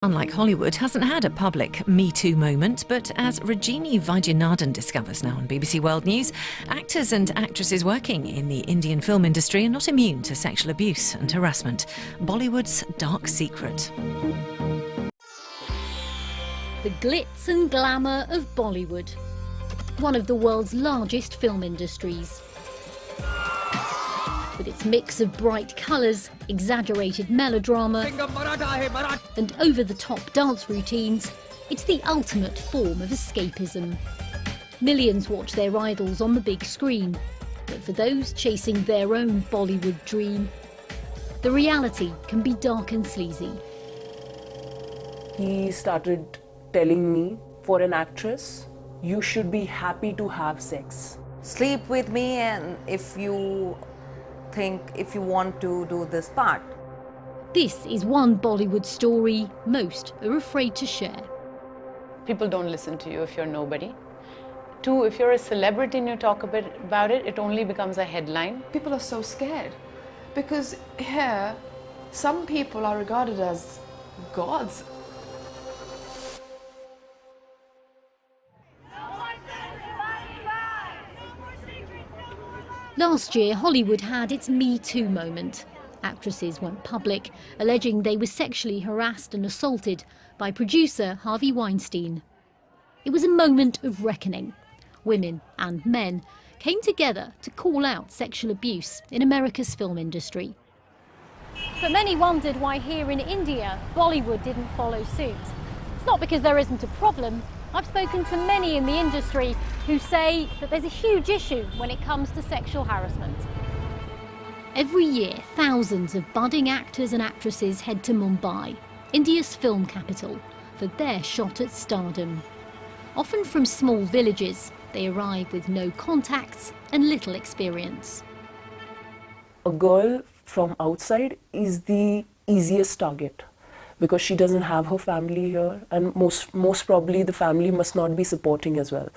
Unlike Hollywood, hasn't had a public Me Too moment, but as Rajini Vaidyanathan discovers now on BBC World News, actors and actresses working in the Indian film industry are not immune to sexual abuse and harassment. Bollywood's dark secret. The glitz and glamour of Bollywood, one of the world's largest film industries. With its mix of bright colours, exaggerated melodrama and over-the-top dance routines, it's the ultimate form of escapism. Millions watch their idols on the big screen, but for those chasing their own Bollywood dream, the reality can be dark and sleazy. He started telling me, for an actress, you should be happy to have sex. Sleep with me, and if you want to do this part. This is one Bollywood story most are afraid to share. People don't listen to you if you're nobody. Two, if you're a celebrity and you talk a bit about it, it only becomes a headline. People are so scared because here, some people are regarded as gods. Last year, Hollywood had its Me Too moment. Actresses went public, alleging they were sexually harassed and assaulted by producer Harvey Weinstein. It was a moment of reckoning. Women and men came together to call out sexual abuse in America's film industry. But many wondered why here in India, Bollywood didn't follow suit. It's not because there isn't a problem. I've spoken to many in the industry who say that there's a huge issue when it comes to sexual harassment. Every year, thousands of budding actors and actresses head to Mumbai, India's film capital, for their shot at stardom. Often from small villages, they arrive with no contacts and little experience. A girl from outside is the easiest target, because she doesn't have her family here, and most probably the family must not be supporting as well.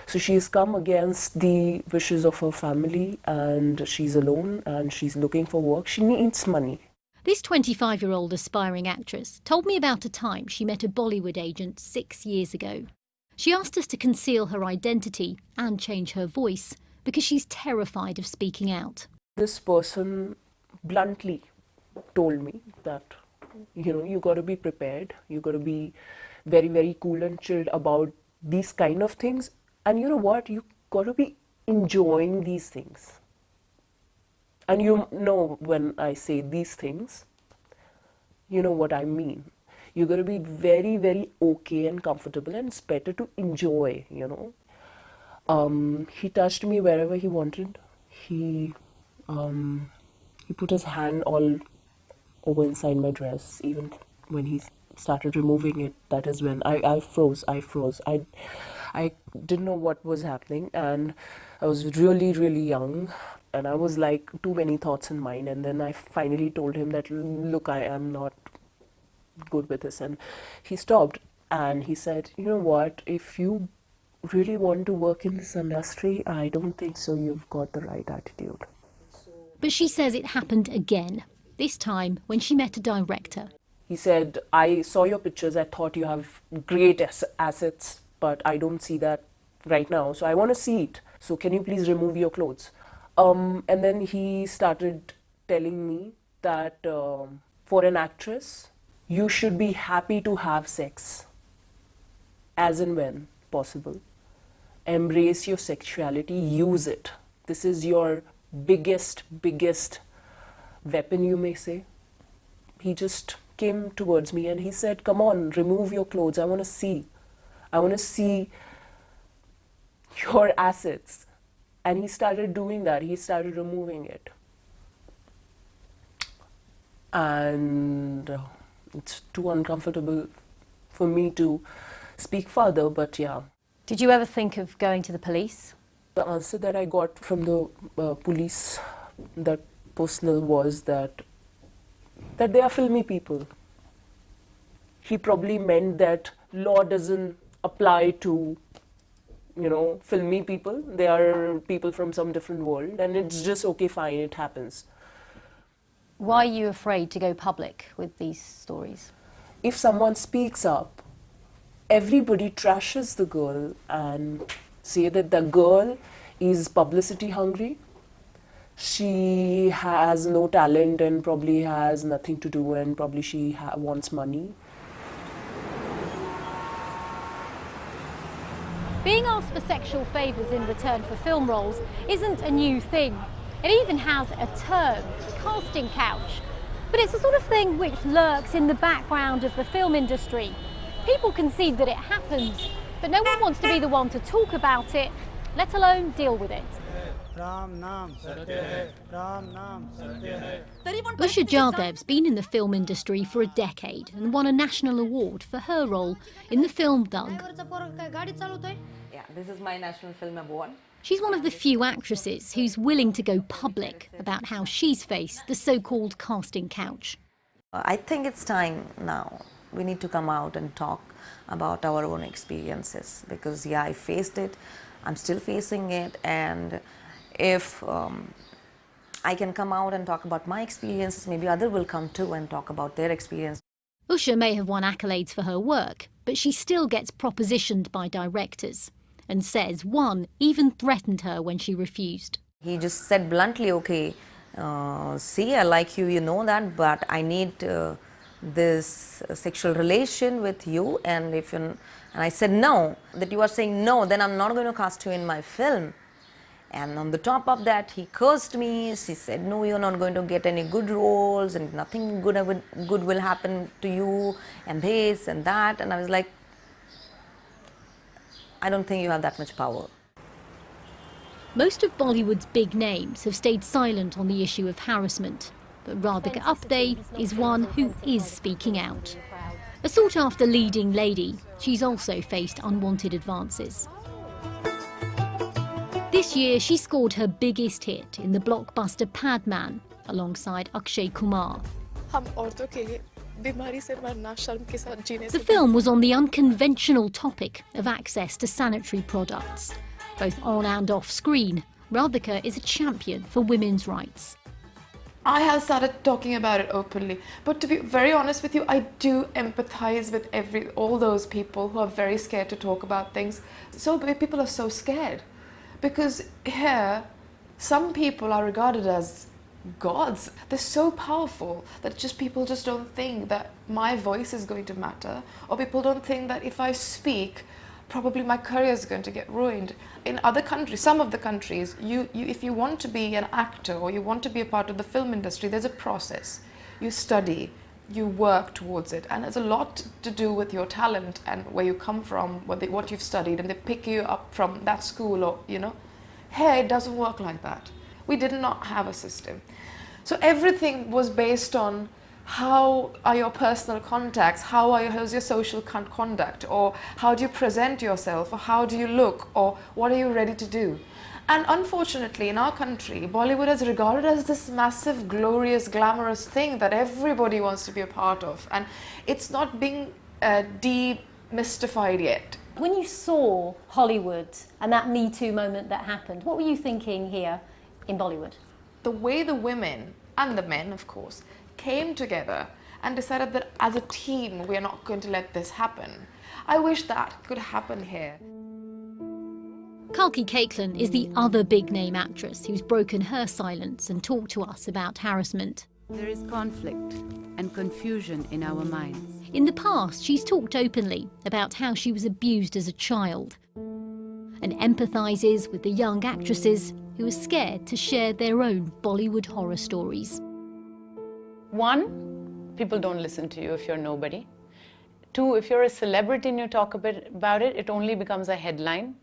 So she's come against the wishes of her family, and she's alone and she's looking for work. She needs money. This 25-year-old aspiring actress told me about a time she met a Bollywood agent 6 years ago. She asked us to conceal her identity and change her voice because she's terrified of speaking out. This person bluntly told me that, you got to be prepared. You got to be very, very cool and chilled about these kind of things. And you know what? You got to be enjoying these things. And when I say these things, you know what I mean. You got to be very, very okay and comfortable, and it's better to enjoy, He touched me wherever he wanted. He put his hand all over inside my dress. Even when he started removing it, that is when I froze. I didn't know what was happening, and I was really, really young, and I was like too many thoughts in mind. And then I finally told him that, look, I am not good with this. And he stopped, and he said, you know what, if you really want to work in this industry, I don't think so you've got the right attitude. But she says it happened again. This time when she met a director. He said, I saw your pictures, I thought you have great assets, but I don't see that right now, so I want to see it. So can you please remove your clothes? And then he started telling me that for an actress, you should be happy to have sex, as and when possible. Embrace your sexuality, use it. This is your biggest weapon, you may say. He just came towards me and he said, come on, remove your clothes. I want to see your assets. And he started doing that. He started removing it. And it's too uncomfortable for me to speak further, but yeah. Did you ever think of going to the police? The answer that I got from the police, that personal, was that they are filmy people. He probably meant that law doesn't apply to, filmy people. They are people from some different world, and it's just okay, fine, it happens. Why are you afraid to go public with these stories? if someone speaks up, everybody trashes the girl and say that the girl is publicity hungry. She has no talent and probably has nothing to do, and probably she wants money. Being asked for sexual favours in return for film roles isn't a new thing. It even has a term, casting couch. But it's the sort of thing which lurks in the background of the film industry. People concede that it happens, but no one wants to be the one to talk about it, let alone deal with it. Usha Jadav's been in the film industry for a decade and won a national award for her role in the film Doug. Yeah, this is my National Film Award. She's one of the few actresses who's willing to go public about how she's faced the so-called casting couch. I think it's time now. We need to come out and talk about our own experiences because, yeah, I faced it, I'm still facing it, and if I can come out and talk about my experiences, maybe others will come too and talk about their experience. Usha may have won accolades for her work, but she still gets propositioned by directors and says one even threatened her when she refused. He just said bluntly, okay, see, I like you, you know that, but I need this sexual relation with you, and if you, and I said no, that you are saying no, then I'm not going to cast you in my film. And on the top of that, he cursed me. He said, no, you're not going to get any good roles and nothing good will happen to you, and this and that. And I was like, I don't think you have that much power. Most of Bollywood's big names have stayed silent on the issue of harassment, but Radhika Apte is one who is speaking out. A sought-after leading lady, she's also faced unwanted advances. This year, she scored her biggest hit in the blockbuster Padman alongside Akshay Kumar. The film was on the unconventional topic of access to sanitary products. Both on and off screen, Radhika is a champion for women's rights. I have started talking about it openly, but to be very honest with you, I do empathize with all those people who are very scared to talk about things. So people are so scared. Because here, some people are regarded as gods. They're so powerful that people just don't think that my voice is going to matter, or people don't think that if I speak, probably my career is going to get ruined. In other countries, some of the countries, if you want to be an actor or you want to be a part of the film industry, there's a process. You study, you work towards it, and it's a lot to do with your talent and where you come from, what you've studied, and they pick you up from that school, or Here it doesn't work like that. We did not have a system, so everything was based on how are your personal contacts, how's your social conduct, or how do you present yourself, or how do you look, or what are you ready to do. And unfortunately, in our country, Bollywood is regarded as this massive, glorious, glamorous thing that everybody wants to be a part of. And it's not being demystified yet. When you saw Hollywood and that Me Too moment that happened, what were you thinking here in Bollywood? The way the women, and the men of course, came together and decided that as a team, we are not going to let this happen. I wish that could happen here. Kalki Koechlin is the other big-name actress who's broken her silence and talked to us about harassment. There is conflict and confusion in our minds. In the past, she's talked openly about how she was abused as a child and empathises with the young actresses who are scared to share their own Bollywood horror stories. One, people don't listen to you if you're nobody. Two, if you're a celebrity and you talk a bit about it, it only becomes a headline.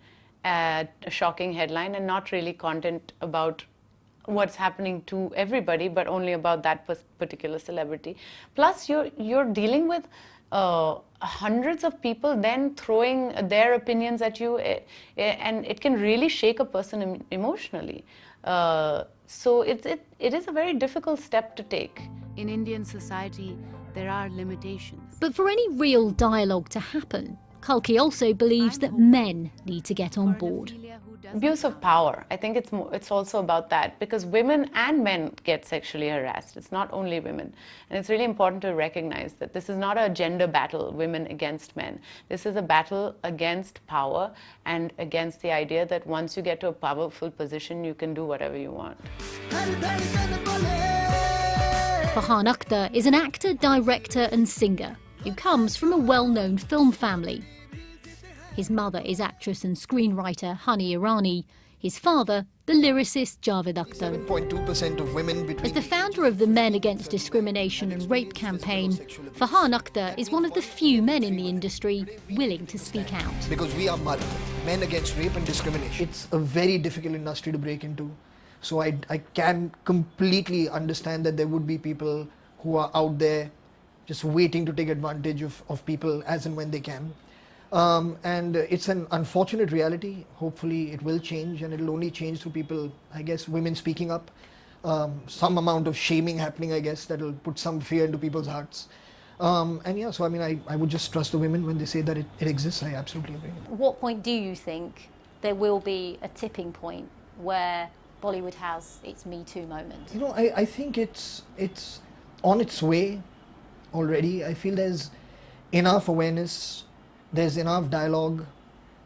A shocking headline, and not really content about what's happening to everybody, but only about that particular celebrity. Plus, you're dealing with hundreds of people then throwing their opinions at you, and it can really shake a person emotionally. So it is a very difficult step to take. In Indian society, there are limitations. But for any real dialogue to happen, Kalki also believes that men need to get on board. abuse of power. I think it's also about that, because women and men get sexually harassed. It's not only women. And it's really important to recognize that this is not a gender battle, women against men. This is a battle against power and against the idea that once you get to a powerful position, you can do whatever you want. Farhan Akhtar is an actor, director and singer who comes from a well-known film family. His mother is actress and screenwriter Hani Irani. His father, the lyricist Javed Akhtar. 7.2% of women between... As the founder of the Men Against Discrimination and Rape campaign, Farhan Akhtar is one of the few men in the industry willing to speak out. Because we are Men Against Rape and Discrimination. It's a very difficult industry to break into. So I can completely understand that there would be people who are out there just waiting to take advantage of people as and when they can. And it's an unfortunate reality. Hopefully it will change, and it'll only change through people, I guess, women speaking up, some amount of shaming happening, I guess, that'll put some fear into people's hearts. And yeah, so I mean, I would just trust the women when they say that it exists. I absolutely agree. What point do you think there will be a tipping point where Bollywood has its Me Too moment? You know, I think it's on its way already. I feel there's enough awareness, there's enough dialogue,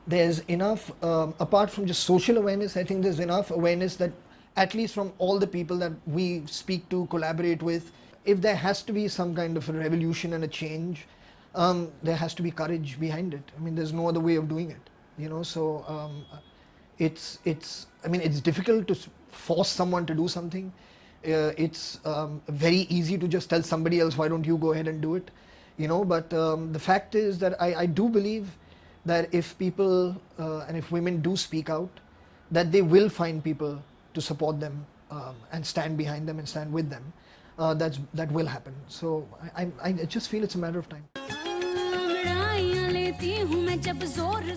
there's enough, apart from just social awareness, I think there's enough awareness that at least from all the people that we speak to, collaborate with, if there has to be some kind of a revolution and a change, there has to be courage behind it. I mean, there's no other way of doing it, you know, so I mean, it's difficult to force someone to do something. It's very easy to just tell somebody else, why don't you go ahead and do it, you know, but the fact is that I do believe that if people and if women do speak out, that they will find people to support them and stand behind them and stand with them. That will happen. So I just feel it's a matter of time.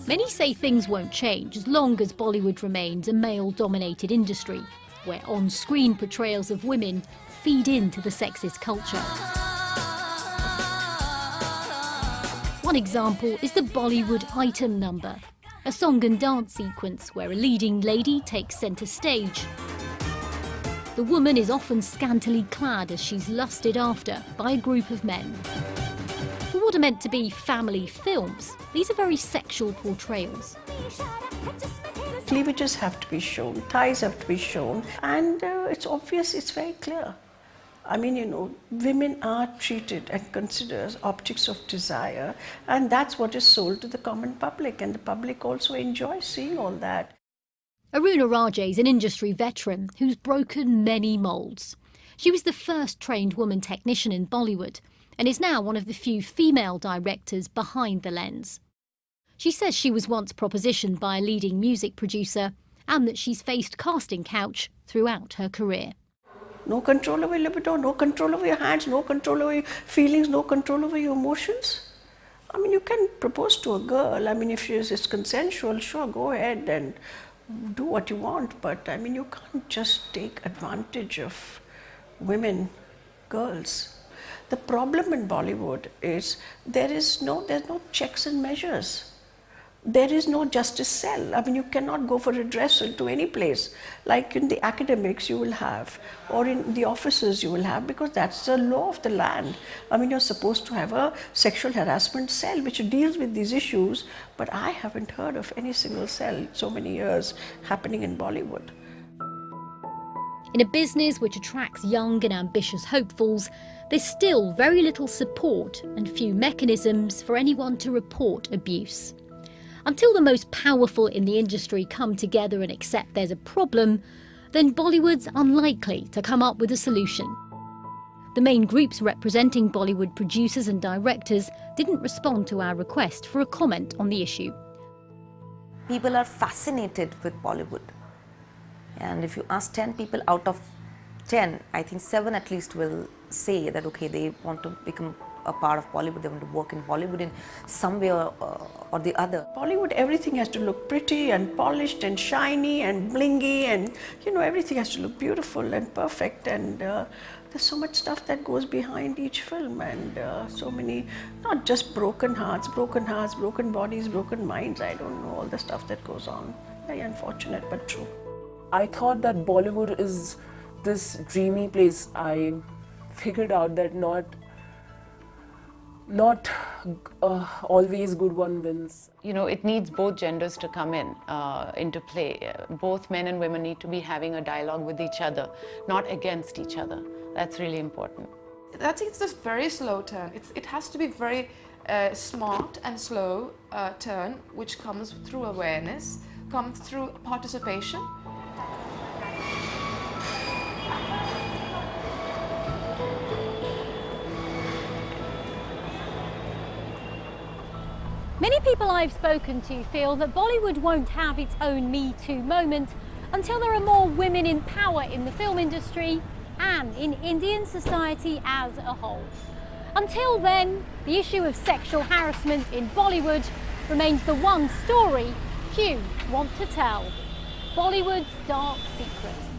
Many say things won't change as long as Bollywood remains a male-dominated industry, where on-screen portrayals of women feed into the sexist culture. One example is the Bollywood item number, a song and dance sequence where a leading lady takes centre stage. The woman is often scantily clad as she's lusted after by a group of men. For what are meant to be family films, these are very sexual portrayals. Cleavages have to be shown, thighs have to be shown, and it's obvious, it's very clear. I mean, you know, women are treated and considered as objects of desire, and that's what is sold to the common public, and the public also enjoys seeing all that. Aruna Rajay is an industry veteran who's broken many moulds. She was the first trained woman technician in Bollywood and is now one of the few female directors behind the lens. She says she was once propositioned by a leading music producer and that she's faced casting couch throughout her career. No control over your libido, no control over your hands, no control over your feelings, no control over your emotions. I mean, you can propose to a girl. I mean, if it's consensual, sure, go ahead and do what you want. But I mean, you can't just take advantage of women, girls. The problem in Bollywood is there's no checks and measures. There is no justice cell. I mean, you cannot go for redressal to any place. Like in the academics you will have, or in the offices you will have, because that's the law of the land. I mean, you're supposed to have a sexual harassment cell which deals with these issues, but I haven't heard of any single cell so many years happening in Bollywood. In a business which attracts young and ambitious hopefuls, there's still very little support and few mechanisms for anyone to report abuse. Until the most powerful in the industry come together and accept there's a problem, then Bollywood's unlikely to come up with a solution. The main groups representing Bollywood producers and directors didn't respond to our request for a comment on the issue. People are fascinated with Bollywood. And if you ask 10 people out of 10, I think 7 at least will say that, okay, they want to become a part of Bollywood, they want to work in Bollywood in some way or the other. Bollywood, everything has to look pretty and polished and shiny and blingy, and you know, everything has to look beautiful and perfect, and there's so much stuff that goes behind each film, and so many, not just broken hearts, broken bodies, broken minds, I don't know, all the stuff that goes on. Very unfortunate, but true. I thought that Bollywood is this dreamy place. I figured out that not always good one wins. You know, it needs both genders to come into play. Both men and women need to be having a dialogue with each other, not against each other. That's really important. I think it's a very slow turn. It has to be very smart and slow turn, which comes through awareness, comes through participation. Many people I've spoken to feel that Bollywood won't have its own Me Too moment until there are more women in power in the film industry and in Indian society as a whole. Until then, the issue of sexual harassment in Bollywood remains the one story few want to tell. Bollywood's dark secret.